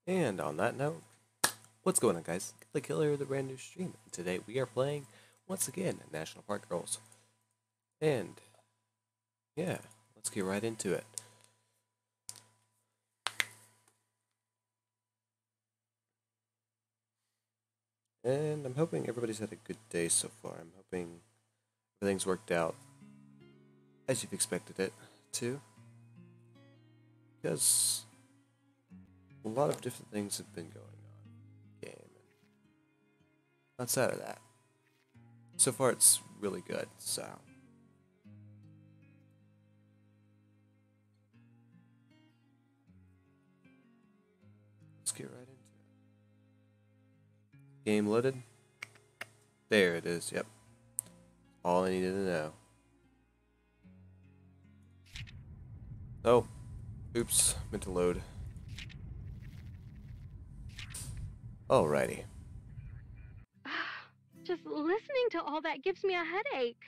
And on that note, what's going on, guys? The Killer, the brand new stream. And today we are playing once again National Park Girls. And yeah, let's get right into it. And I'm hoping everybody's had a good day so far. I'm hoping everything's worked out as you've expected it to. Because a lot of different things have been going on in the game. And outside of that, so far it's really good, so. Let's get right into it. Game loaded. There it is, yep. All I needed to know. Oh, oops, meant to load. Alrighty. Just listening to all that gives me a headache.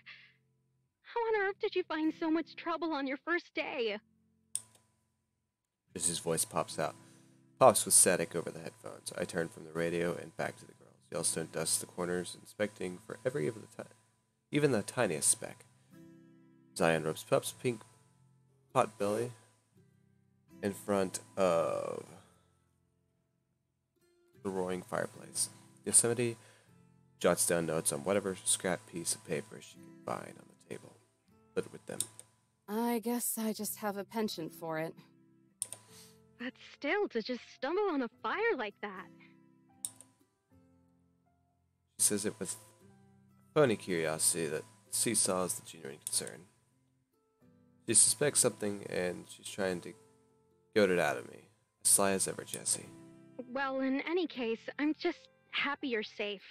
How on earth did you find so much trouble on your first day? As his voice pops out. Pops with static over the headphones. I turn from the radio and back to the girls. Yellowstone dusts the corners, inspecting for even the tiniest speck. Zion rubs Pup's pink pot belly in front of the roaring fireplace. Yosemite jots down notes on whatever scrap piece of paper she can find on the table. Lit with them. I guess I just have a penchant for it. But still, to just stumble on a fire like that. She says it with phony curiosity that seesaws the genuine concern. She suspects something and she's trying to goad it out of me. As sly as ever, Jessie. Well, in any case, I'm just happy you're safe.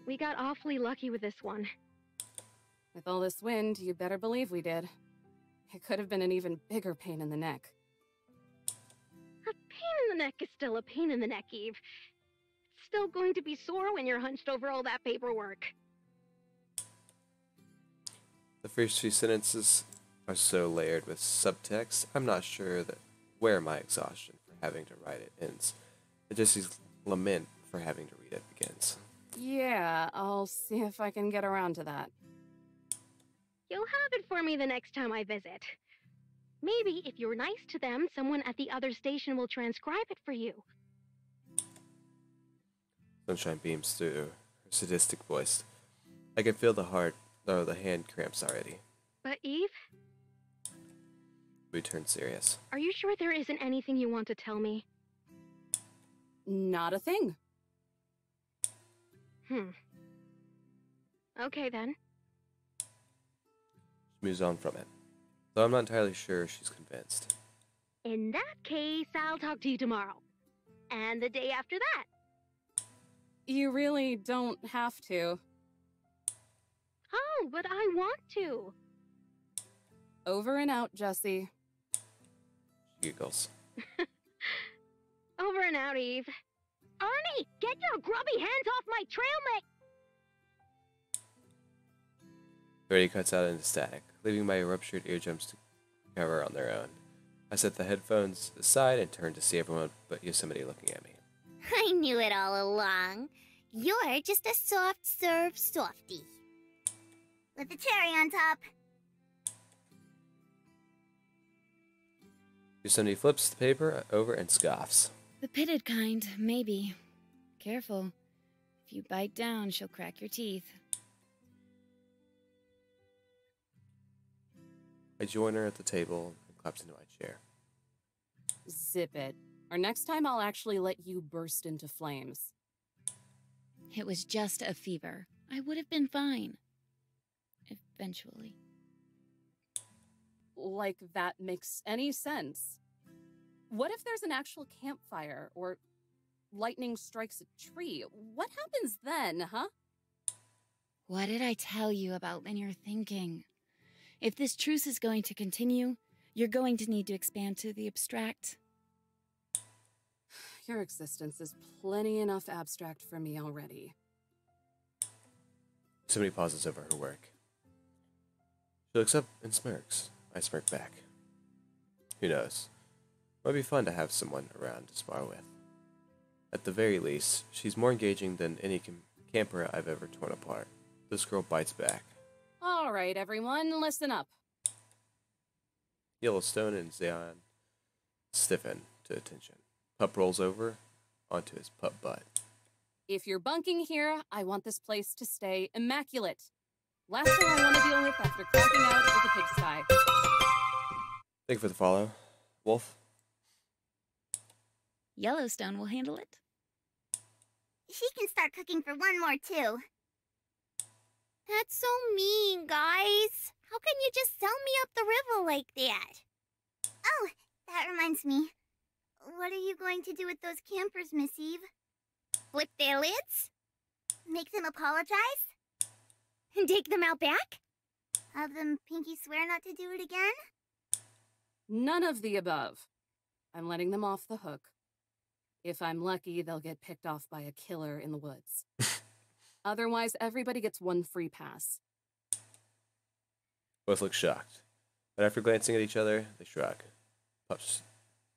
We got awfully lucky with this one. With all this wind, you better believe we did. It could have been an even bigger pain in the neck. A pain in the neck is still a pain in the neck, Eve. It's still going to be sore when you're hunched over all that paperwork. The first few sentences are so layered with subtext, I'm not sure that where my exhaustion for having to write it ends. Jesse's lament for having to read it begins. Yeah, I'll see if I can get around to that. You'll have it for me the next time I visit. Maybe if you're nice to them, someone at the other station will transcribe it for you. Sunshine beams through her sadistic voice. I can feel the hand cramps already. But Eve? We turn serious. Are you sure there isn't anything you want to tell me? Not a thing. Okay then. She moves on from it, though I'm not entirely sure she's convinced. In that case, I'll talk to you tomorrow. And the day after that. You really don't have to. Oh, but I want to. Over and out, Jessie. She giggles. Over and out, Eve. Arnie, get your grubby hands off my trail mate! Brady cuts out into static, leaving my ruptured eardrums to cover on their own. I set the headphones aside and turn to see everyone but Yosemite looking at me. I knew it all along. You're just a soft-serve softie. With the cherry on top. Yosemite flips the paper over and scoffs. The pitted kind, maybe. Careful. If you bite down, she'll crack your teeth. I join her at the table and collapse into my chair. Zip it. Or next time I'll actually let you burst into flames. It was just a fever. I would have been fine. Eventually. Like that makes any sense. What if there's an actual campfire, or lightning strikes a tree? What happens then, huh? What did I tell you about when you're thinking? If this truce is going to continue, you're going to need to expand to the abstract. Your existence is plenty enough abstract for me already. Somebody pauses over her work. She looks up and smirks. I smirk back. Who knows? Might be fun to have someone around to spar with. At the very least, she's more engaging than any camper I've ever torn apart. This girl bites back. All right, everyone, listen up. Yellowstone and Zion stiffen to attention. Pup rolls over onto his pup butt. If you're bunking here, I want this place to stay immaculate. Last thing I want to deal with after clogging out is a pigsty. Thank you for the follow. Wolf? Yellowstone will handle it. She can start cooking for one more, too. That's so mean, guys. How can you just sell me up the river like that? Oh, that reminds me. What are you going to do with those campers, Miss Eve? Flip their lids? Make them apologize? And take them out back? Have them pinky swear not to do it again? None of the above. I'm letting them off the hook. If I'm lucky, they'll get picked off by a killer in the woods. Otherwise, everybody gets one free pass. Both look shocked. But after glancing at each other, they shrug. Pup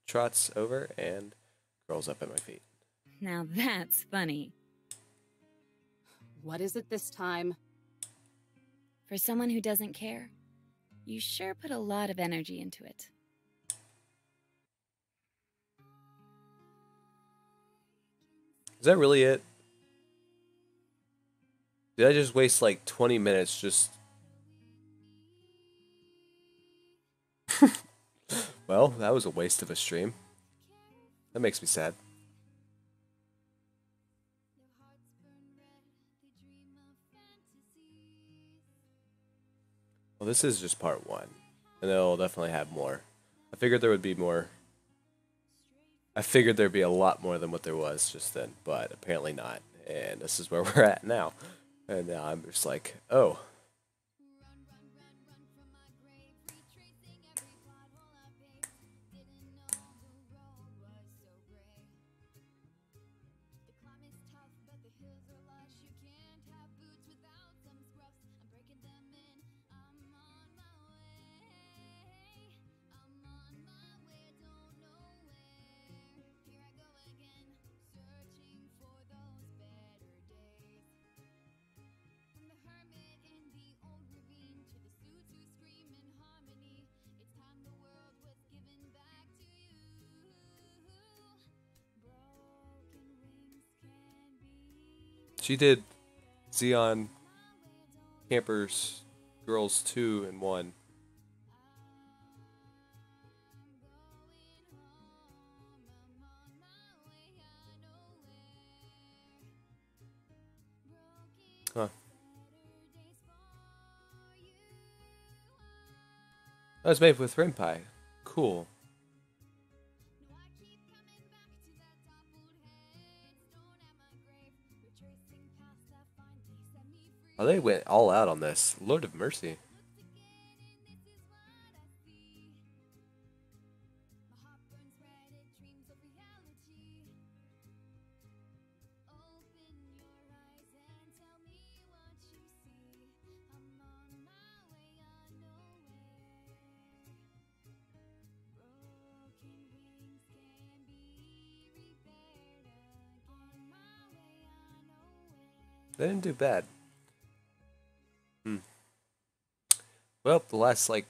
trots over and curls up at my feet. Now that's funny. What is it this time? For someone who doesn't care, you sure put a lot of energy into it. Is that really it? Did I just waste like 20 minutes just... Well, that was a waste of a stream. That makes me sad. Well, this is just part 1. And they'll definitely have more. I figured there would be more. I figured there'd be a lot more than what there was just then, but apparently not. And this is where we're at now. And now I'm just like, oh. She did Xeon Campers Girls 2 and 1. Huh. That was made with Renpai. Cool. Oh, they went all out on this. Lord of mercy. They didn't do bad. Well, the last, like...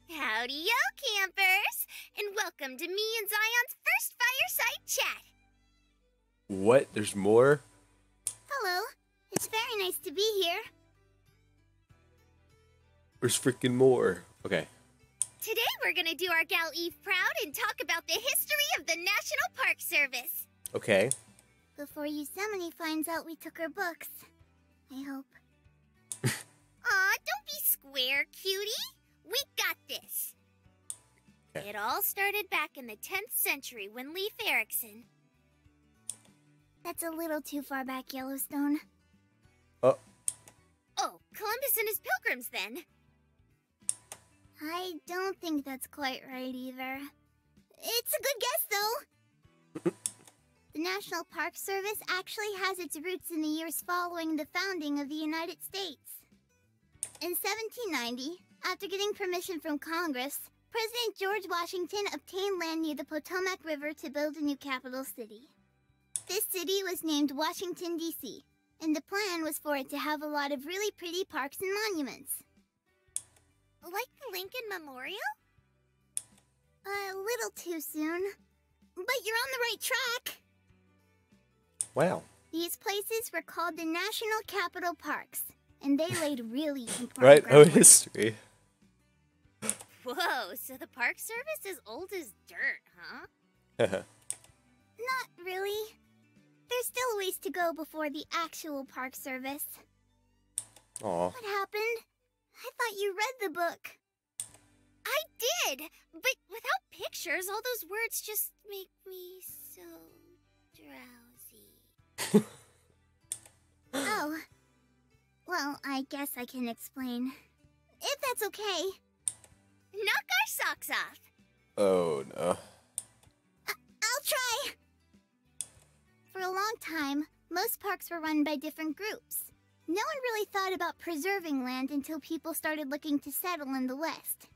Howdy-yo, campers! And welcome to me and Zion's first fireside chat! What? There's more? Hello. It's very nice to be here. There's freaking more. Okay. Today we're gonna do our gal Eve proud and talk about the history of the National Park Service. Okay. Before Yosemite finds out we took her books. I hope. Aw, don't be square, cutie. We got this. Okay. It all started back in the 10th century when Leif Erikson... That's a little too far back, Yellowstone. Oh. Oh, Columbus and his pilgrims, then. I don't think that's quite right, either. It's a good guess, though. The National Park Service actually has its roots in the years following the founding of the United States. In 1790, after getting permission from Congress, President George Washington obtained land near the Potomac River to build a new capital city. This city was named Washington, D.C., and the plan was for it to have a lot of really pretty parks and monuments. Like the Lincoln Memorial? A little too soon. But you're on the right track. Wow. These places were called the National Capital Parks, and they laid really important Right? Oh, groundwork. history. Whoa, so the Park Service is old as dirt, huh? Not really. There's still a ways to go before the actual Park Service. Aw. What happened? I thought you read the book. I did, but without pictures, all those words just make me so drowsy. Oh. Well, I guess I can explain. If that's okay. Knock our socks off. Oh, no. I'll try! For a long time, most parks were run by different groups. No one really thought about preserving land until people started looking to settle in the West.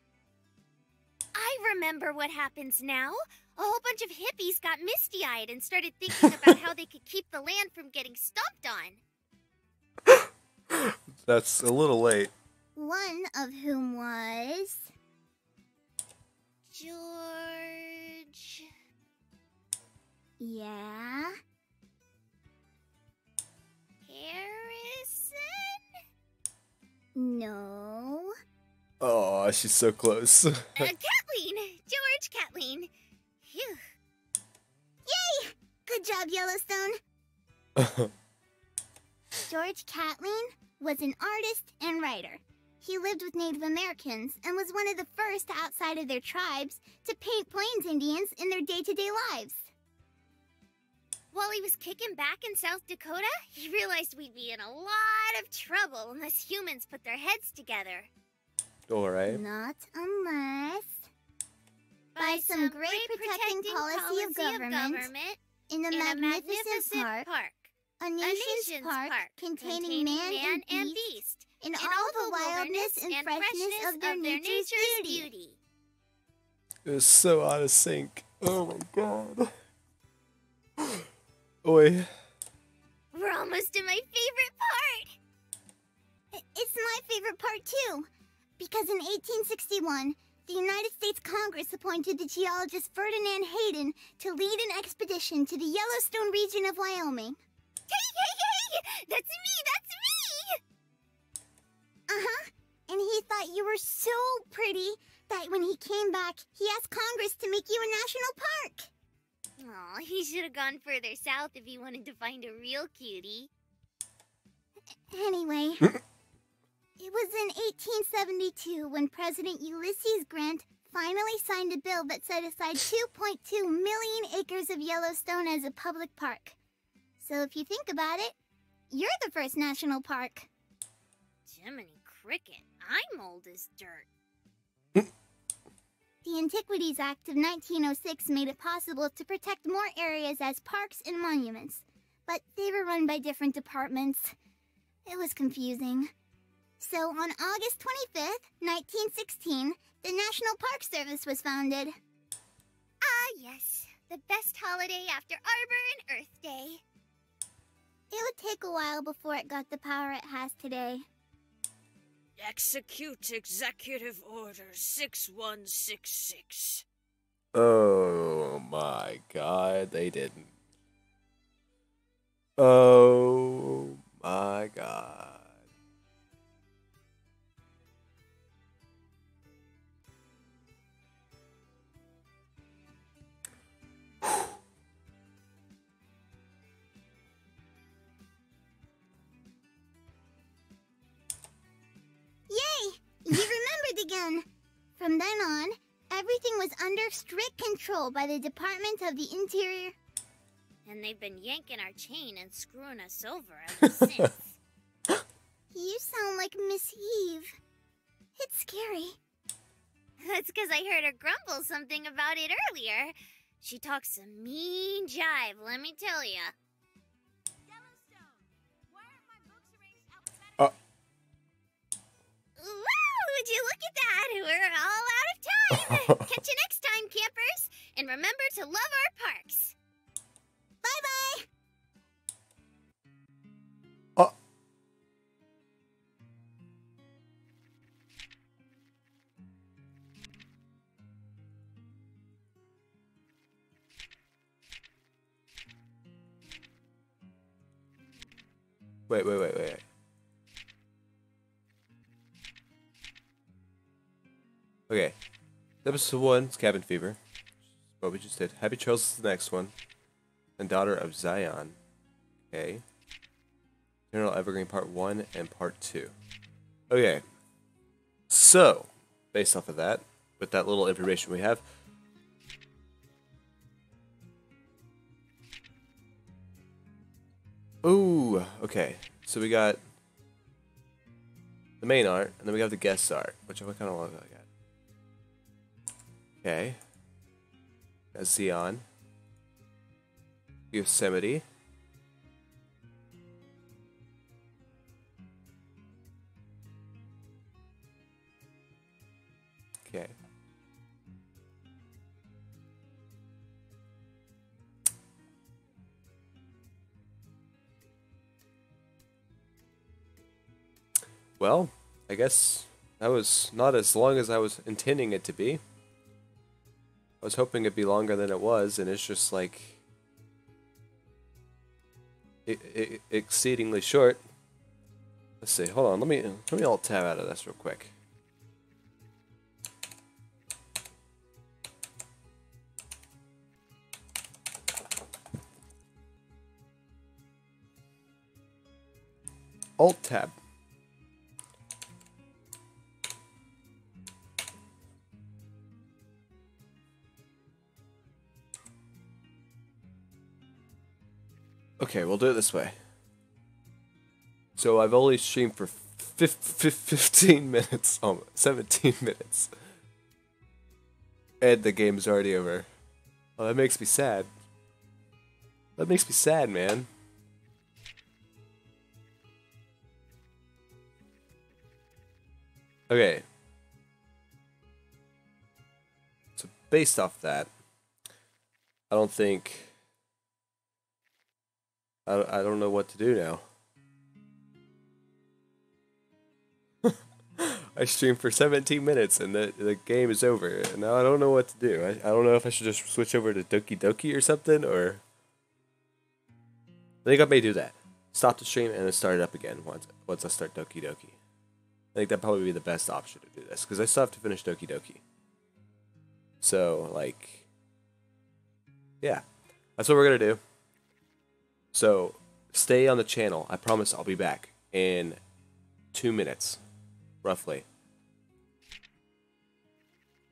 I remember what happens now. A whole bunch of hippies got misty-eyed and started thinking about how they could keep the land from getting stomped on. That's a little late. One of whom was... George... Yeah? Harrison? No? Oh, she's so close. Kathleen! George Kathleen. Phew. Yay! Good job, Yellowstone. George Catlin was an artist and writer. He lived with Native Americans and was one of the first outside of their tribes to paint Plains Indians in their day-to-day lives. While he was kicking back in South Dakota, he realized we'd be in a lot of trouble unless humans put their heads together. Alright. Not unless... By some great protecting policy of government, in a magnificent park, a nation's park containing man and beast, in all the wildness and freshness of their nature's beauty. It was so out of sync. Oh my god. Oi. We're almost to my favorite part! It's my favorite part too, because in 1861, the United States Congress appointed the geologist Ferdinand Hayden to lead an expedition to the Yellowstone region of Wyoming. Hey! That's me! Uh-huh. And he thought you were so pretty that when he came back, he asked Congress to make you a national park. Aw, he should have gone further south if he wanted to find a real cutie. Anyway, it was in 1872 when President Ulysses Grant finally signed a bill that set aside 2.2 million acres of Yellowstone as a public park. So if you think about it, you're the first national park. Jiminy Cricket, I'm old as dirt. The Antiquities Act of 1906 made it possible to protect more areas as parks and monuments, but they were run by different departments. It was confusing. So on August 25th, 1916, the National Park Service was founded. Ah, yes. The best holiday after Arbor and Earth Day. It would take a while before it got the power it has today. Execute Executive Order 6166. Oh my god, they didn't. Oh my god. Yay! You remembered again! From then on, everything was under strict control by the Department of the Interior. And they've been yanking our chain and screwing us over ever since. You sound like Miss Eve. It's scary. That's because I heard her grumble something about it earlier. She talks some mean jive, let me tell ya. Yellowstone, why aren't my books arranged alphabetically? Woo! Would you look at that? We're all out of time. Catch you next time, campers. And remember to love our parks. Bye-bye! Wait. Okay. Episode 1 is Cabin Fever. What we just did. Happy Trails is the next one. And Daughter of Zion. Okay. General Evergreen Part 1 and Part 2. Okay. So, based off of that, with that little information we have, ooh, okay. So we got the main art, and then we got the guest art, which I kind of want to look at. Okay. Got Zion. Yosemite. Okay. Well, I guess that was not as long as I was intending it to be. I was hoping it'd be longer than it was, and it's just like exceedingly short. Let's see. Hold on. Let me alt tab out of this real quick. Alt tab. Okay, we'll do it this way. So I've only streamed for 15 minutes, 17 minutes. And the game's already over. Oh, that makes me sad. That makes me sad, man. Okay. So based off that, I don't think... I don't know what to do now. I streamed for 17 minutes and the game is over. And now I don't know what to do. I don't know if I should just switch over to Doki Doki or something, or... I think I may do that. Stop the stream and then start it up again once I start Doki Doki. I think that'd probably be the best option to do this, because I still have to finish Doki Doki. So, like... yeah. That's what we're gonna do. So, stay on the channel. I promise I'll be back in 2 minutes, roughly.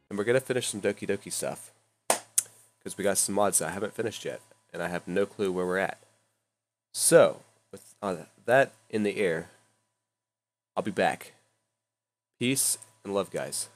And we're going to finish some Doki Doki stuff, because we got some mods that I haven't finished yet, and I have no clue where we're at. So, with that in the air, I'll be back. Peace and love, guys.